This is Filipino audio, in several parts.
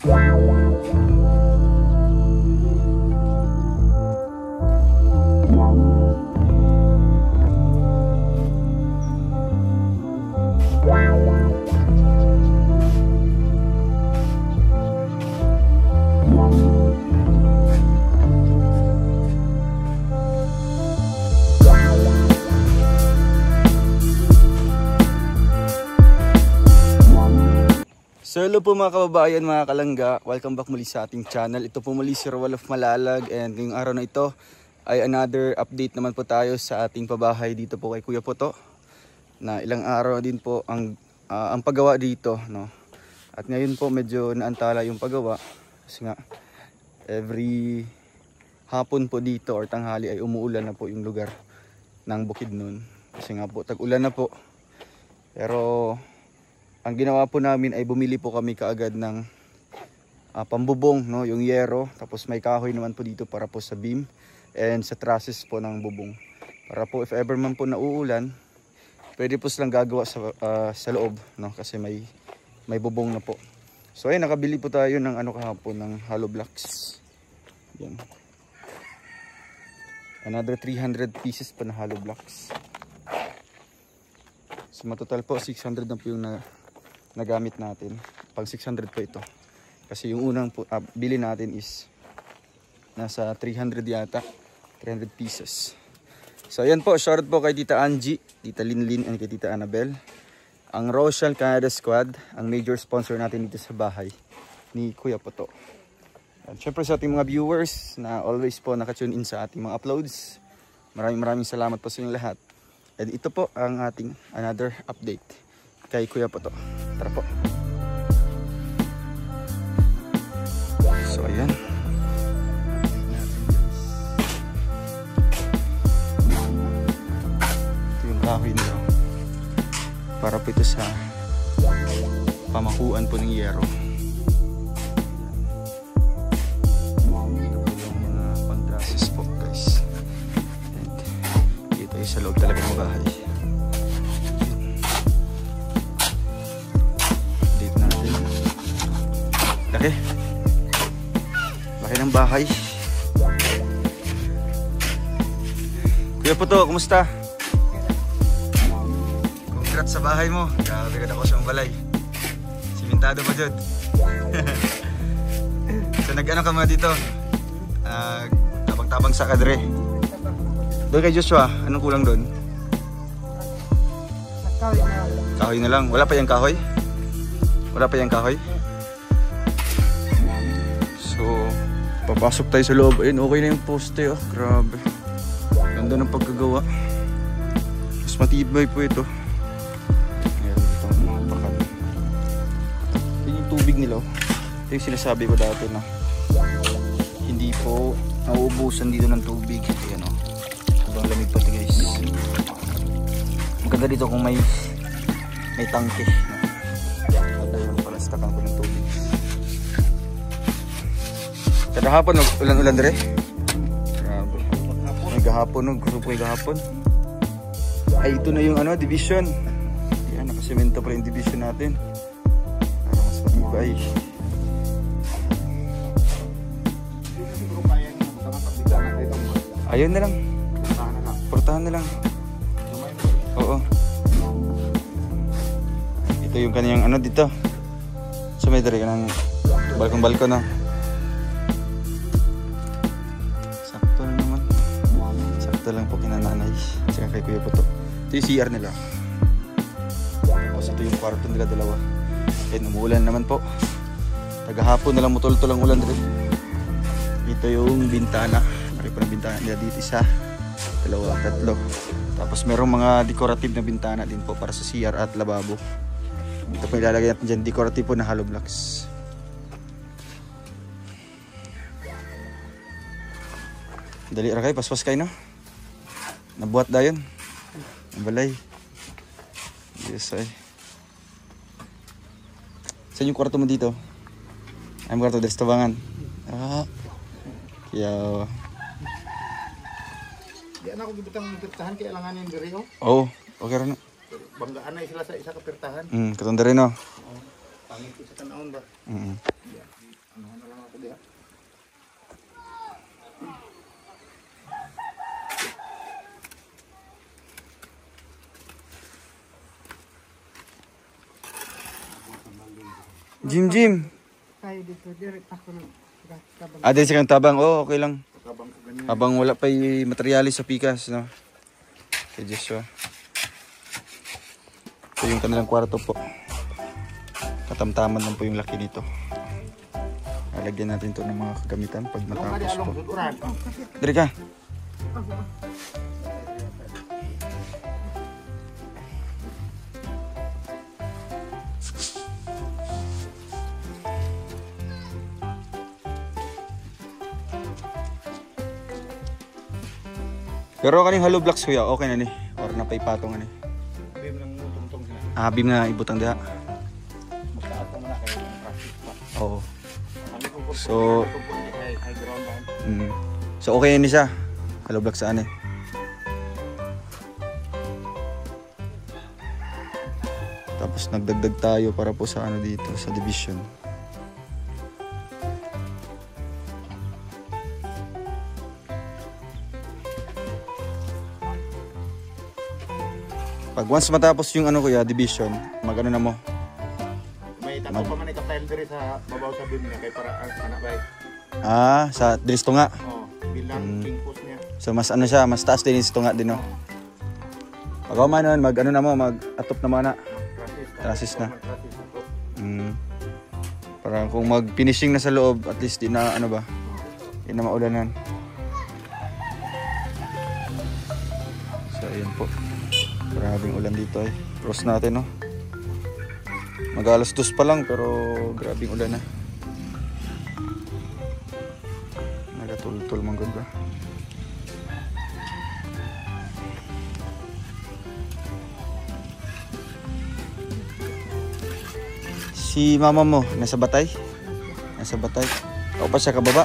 So hello po mga kababayan, mga kalangga, welcome back muli sa ating channel. Ito po muli si Roel of Malalag, and ngayong araw na ito ay another update naman po tayo sa ating pabahay dito po kay Kuya Poto, na ilang araw din po ang paggawa dito, no? At ngayon po medyo naantala yung paggawa kasi nga every hapon po dito or tanghali ay umuulan na po yung lugar ng Bukidnon kasi nga po tag-ulan na po. Pero ang ginawa po namin ay bumili po kami kaagad ng pambubong, no? Yung yero, tapos may kahoy naman po dito para po sa beam and sa trusses po ng bubong. Para po if ever man po nauulan, pwede po silang gagawa sa loob, no? Kasi may bubong na po. So ayun, nakabili po tayo ng kahapon ng hollow blocks. Yan. Another 300 pieces pa na hollow blocks. So matotal po 600 na po yung nagamit natin. Pag 600 po ito. Kasi yung unang bili natin is nasa 300 yata. 300 pieces. So ayan po, shoutout po kay Tita Angie, Tita Linlin, and kay Tita Annabel. Ang Rochelle Canada Squad, ang major sponsor natin dito sa bahay ni Kuya Poto. At syempre sa ating mga viewers na always po nakatune in sa ating mga uploads. Maraming salamat po sa inyong lahat. And ito po ang ating another update kay Kuya Poto. Tara po. So ayan. Ito yung kahoy nila. Para po ito sa pamakuan po ng yero. Ito po yung mga pang-trusses po guys. And dito ay sa loob talaga ng bahay. Laki ng bahay. Kuya Poto, kumusta? Congrats sa bahay mo. Grabe ka na ko siyang balay. Simentado pa dyan. So nag-ano ka mga dito? Tabang-tabang sa kadre. Doon kay Joshua, anong kulang doon? Kahoy na lang. Wala pa yung kahoy? Wala pa yung kahoy? So papasok tayo sa loob. Ayun, okay na yung poste, oh. Grabe. Ganda ng pagkagawa. Mas matibay po ito. Meron dito mga bakat. Ito yung tubig nila, oh. Ito yung sinasabi ko dati na hindi po nauubusan dito ng tubig. Ayan, oh. Sobrang lamig pati guys. Maganda dito kung may tangke. Maganda yung palastakan ko ng tubig. Kada hapon, ulan-ulan dire. Grabe. May gahapon, gusto ko yung gahapon. Ay, ito na yung division. Yan, nakasemento pa yung division natin. Para mas matibay. Ayun na lang. Portahan na lang. Oo. Ito yung kanyang dito. So may dari ka ng balkon-balkon, no? Ito lang po kinananay saka kay Kuya Poto. Ito yung CR nila. Tapos ito yung kwarto nila, dalawa. And umuulan naman po. Tagahapon na lang mutol-tol ang ulan rin. Ito yung bintana. Mari po ng bintana nila dito, isa, dalawa, tatlo. Tapos merong mga decorative na bintana din po para sa CR at lababo. Ito po ilalagay natin dyan, decorative po na hollow blocks. Dali ra kayo, paspas kayo, no? Nabuhat dayon. Ang balay. Yes, ay. Saan yung kwarto mo dito? Ay, kwarto dito sa tabangan. Kaya... Di na ako gibutang pirtahan kaya langan yung diri, oh. Oo, okay rin. Banggaan na sila sa isa ka pirtahan. Katong diri, no? Pangit ko sa tanawon ba? Yeah. Ano na lang ako diya. Jim. Tayo dito, direct ako ng tabang. Ah, dahil sa kang tabang. Oh, okay lang. Tabang ko ganyan. Habang wala pa yung materialis sa pikas, no? Kay Joshua. Ito yung kanilang kwarto po. Katamtaman lang po yung laki nito. Lalagyan natin to ng mga kagamitan pag matapos po. Dari ka. Pero kaning hollow blocks kuya, okay na ni. Or napaipatong na ni. Beam lang tungtong sila. Ah, beam na ibutang diha. Magtaat ko muna kayo ng practice pa. Oo. Kami kung So- high ground ba? So okay ni siya. Hollow blocks saan eh. Tapos nagdagdag tayo para po sa ano dito, sa division. Pag once matapos yung ano kuya, division, magano na mo. May tato pa man ika-file diri sa babaw sa beam niya kay para ang anak bay. Ah, sa diristo nga. Oh, bilang king post niya. So mas ano siya, mas taas din yung nga din no. Pag ako man nun, mag ano na mo, mag atop na mana. Trasis na. Para kung mag finishing na sa loob, at least di na ano ba, di na maulanan. So ayun po. Grabing ulan dito ay. Cross natin no. Mag-alas 2 pa lang pero grabing ulan na. Nagatultul man gud ba. Si mama mo nasa Batay? Nasa Batay. O pa siya kababa?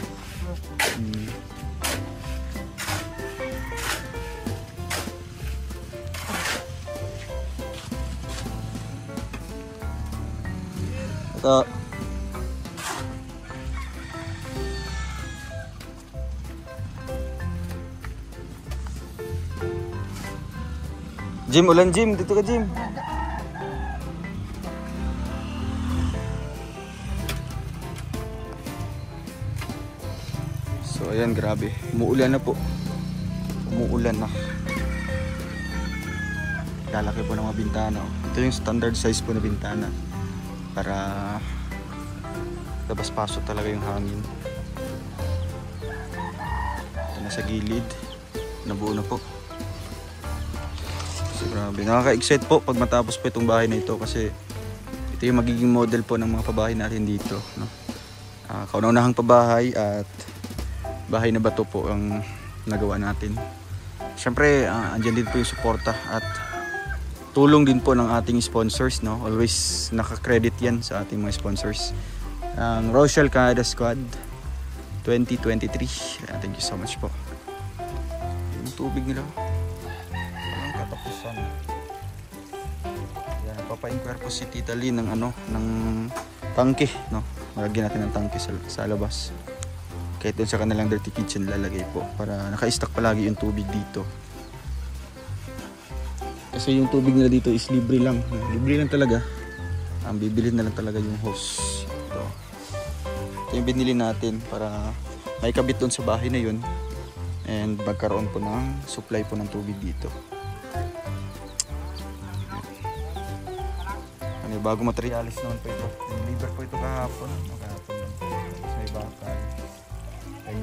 Ito. Jim, ulan Jim. Dito ka Jim. So ayan, grabe. Umuulan na po. Umuulan na. Lalaki po ng mga bintana. Ito yung standard size po na bintana. Para labas-pasok talaga yung hangin. Ito na sa gilid. Nabuo na po. So grabe. Nakaka-excite po pag matapos po itong bahay na ito. Kasi ito yung magiging model po ng mga pabahay natin dito. No? Kauna-unahang pabahay at bahay na bato po ang nagawa natin. Siyempre, andyan din po yung suporta at tulong din po ng ating sponsors, no? Always naka-credit yan sa ating mga sponsors. Ang Rochelle Canada Squad 2023. Thank you so much po. Yung tubig nila. Walang katapusan. Yan, nagpapa-inquire po si Tita Lee ng ano, ng tangke, no? Malagyan natin ng tangke sa labas. Kahit doon sa kanilang dirty kitchen lalagay po para naka-stock palagi yung tubig dito. Kasi yung tubig nila dito is libre lang. Libre lang talaga. Ang bibili na lang talaga yung hose. Ito. Ito yung binili natin para may kabit doon sa bahay na yun. And magkaroon po ng supply po ng tubig dito. Ano, bago materialis naman po ito. Deliver po ito kahapon. Kahapon lang po. Tapos may bakal.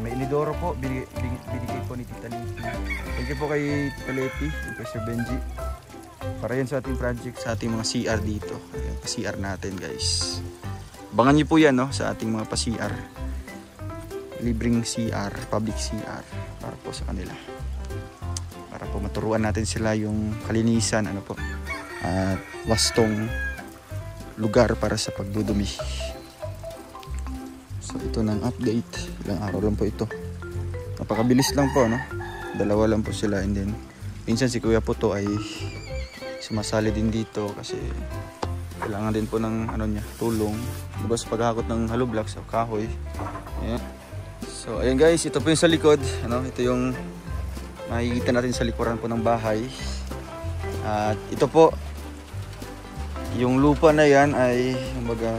May inidoro po. Binigay po ni Tita Leti. Thank you po kay Tita Leti, kay Sir Benji. Para yan sa ating project, sa ating mga CR dito. Ayan, pa-CR natin guys. Abangan nyo po yan no, sa ating mga pa-CR. Libreng CR, public CR. Para po sa kanila. Para po maturuan natin sila yung kalinisan, ano po. At wastong lugar para sa pagdudumi. So ito ng update. Ilang araw lang po ito. Napakabilis lang po, no? Dalawa lang po sila. And then, minsan si Kuya Puto ay sumasali din dito kasi Kailangan din po ng ano niya, tulong. Diba sa paghakot ng hollow blocks o kahoy. Ayan. So ayan guys, ito po yung sa likod. Ano, ito yung makikita natin sa likuran po ng bahay. At ito po, yung lupa na yan ay kumbaga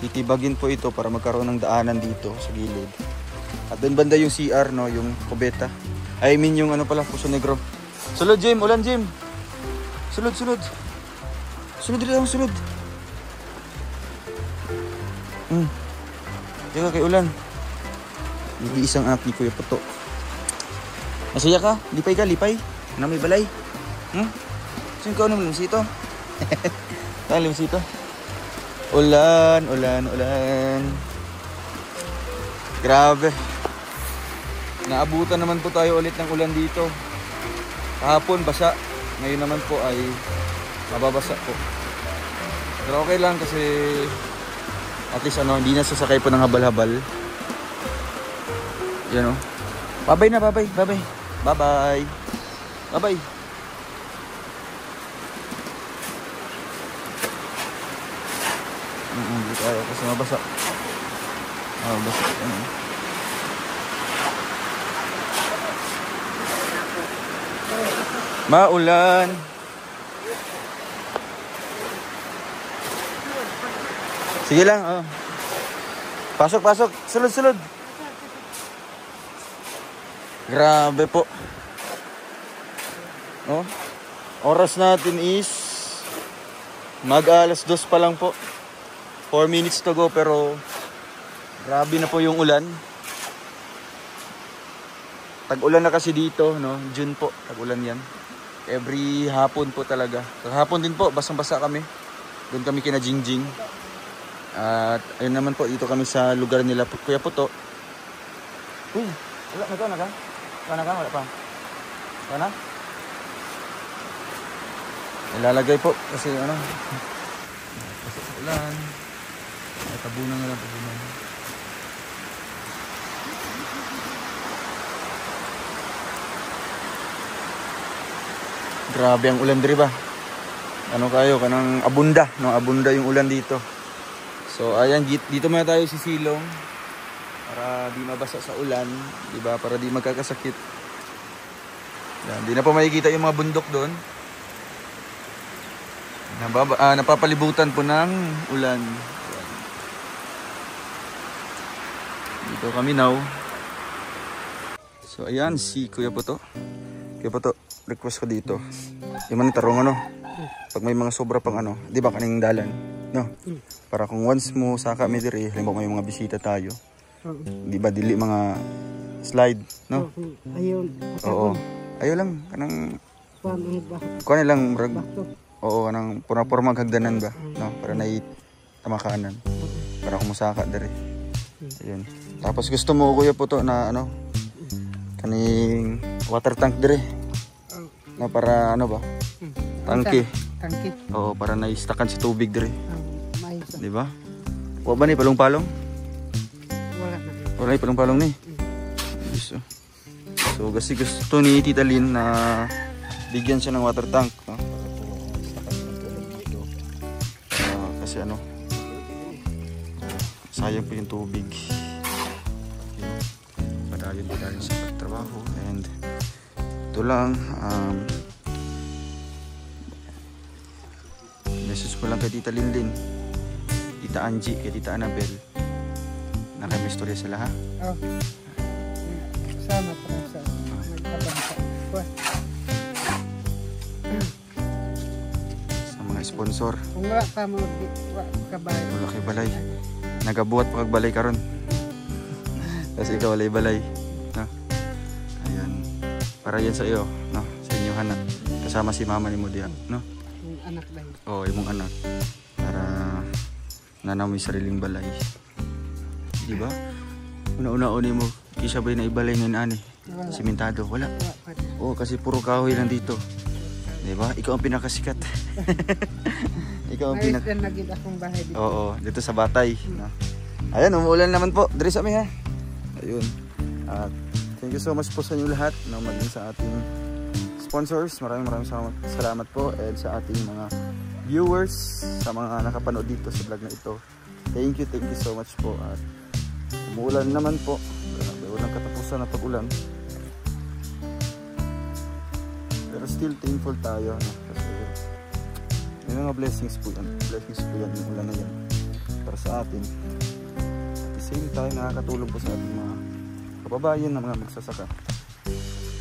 titibagin po ito para magkaroon ng daanan dito sa gilid. At doon banda yung CR, no, yung kubeta. I mean yung ano pala, Puso Negro. Sulod Jim, ulan Jim. Sulod, sulod. Sulod dito, sulod. Teka kay ulan. Nag-iisang anak ni Kuya Puto. Masaya ka? Lipay ka, lipay. Na may balay. Saan ka naman limsito? Saan limsito? Ulan, ulan, ulan. Grabe. Naabutan naman po tayo ulit ng ulan dito. Kahapon basa. Ngayon naman po ay mababasa po. Pero okay lang kasi at least ano, hindi na sasakay po ng habal-habal. Yan o. Babay na, babay, babay. Bye-bye. Bye-bye. Hindi tayo kasi mabasa. Mabasa. Maulan. Sige lang, oh. Pasok, pasok. Sulod, sulod. Grabe po. Oh. Oras natin is mag-alas 2 pa lang po. 4 minutes to go pero grabe na po yung ulan. Tag-ulan na kasi dito, no? June po, tag-ulan yan. Every hapon po talaga. Hapon din po, basang-basa kami. Doon kami kina Jingjing. At ayun naman po, dito kami sa lugar nila Kuya Puto. Uy, wala na ka, na ka? Wala ka, wala pa. Wala na? Ilalagay po kasi ano. Kasi sa ulan. Ay, tabunan nga lang, tabunan. Grabe ang ulan diri ba? Ano kayo, kanang abunda, no? Abunda yung ulan dito. So ayan, dito muna tayo si Silong para di mabasa sa ulan, di ba? Para di magkakasakit. Yan, di na po makikita yung mga bundok doon. Napapalibutan po ng ulan. Yan. Dito kami now. So ayan, si Kuya Puto. Kuya Puto, request ko dito. Yung mga tarong ano, pag may mga sobra pang ano, di ba kaning dalan, no? Para kung once mo saka may diri, halimbawa may mga bisita tayo. Di ba dili mga slide, no? Ayun. Oo. Ayaw lang kanang Kuan na lang murag. Oo, kanang pura-pura maghagdanan ba, no? Para nai tamakanan. Para kung musaka diri. Ayun. Tapos gusto mo Kuya Puto na ano, kaning water tank diri. Na para ano ba? Tangke. Tangke. Oo, para naistakan si tubig diri. Mais. Di ba? Wa ba ni palong-palong? Wala na. Wala ni palong-palong ni. So kasi gusto ni Tita Lynn na bigyan siya ng water tank, no? Kasi ano, sayang po yung tubig. Madalin po dahil sa pagtrabaho. And ito lang, message ko lang kay Tita Linlin, Tita Angie, kay Tita Annabel na kay may istorya sila, ha? Oh. Sama pa sa magkabangsa. Sa mga sponsor. Kung wala pa mo kabalay. Wala kay balay. Nagabuhat pa kag balay karon. Kasi ikaw walay balay, no? Ayan. Para yan sa iyo, no? Sa inyo hanak. Kasama si mama ni mo diha, no? Yung anak dahil. Oo, imong anak. Para nanaw mo yung sariling balay. Di ba? Una-una mo, kisa ba'y na ibalay ngayon ani? Simentado, wala. Oo, kasi puro kahoy lang dito. Di ba? Ikaw ang pinakasikat. Ikaw ang Ayos din naging akong bahay dito. Oo, dito sa Batay. No? Ayan, umuulan naman po. Diri sa amin, ha? Ayun. At thank you so much po sa inyo lahat, no, maging sa ating sponsors. Maraming salamat po, and sa ating mga viewers, sa mga nakapanood dito sa vlog na ito. Thank you so much po. At umuulan naman po. Grabe, walang katapusan na pag-ulan. Pero still thankful tayo, no? Kasi yung mga blessings po yan. Blessings po yan, yung ulan na yan para sa atin. At the same time, nakakatulong po sa ating mga kababayan na mga magsasaka.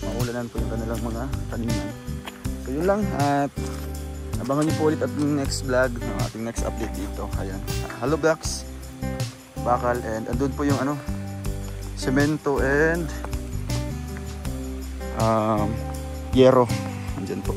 Maulanan po yung kanilang mga taniman. So yun lang, at abangan niyo po ulit at yung next vlog, ating next update dito. Ayan, Hollow Blocks, bakal, and andun po yung ano, semento and yero. Andyan po.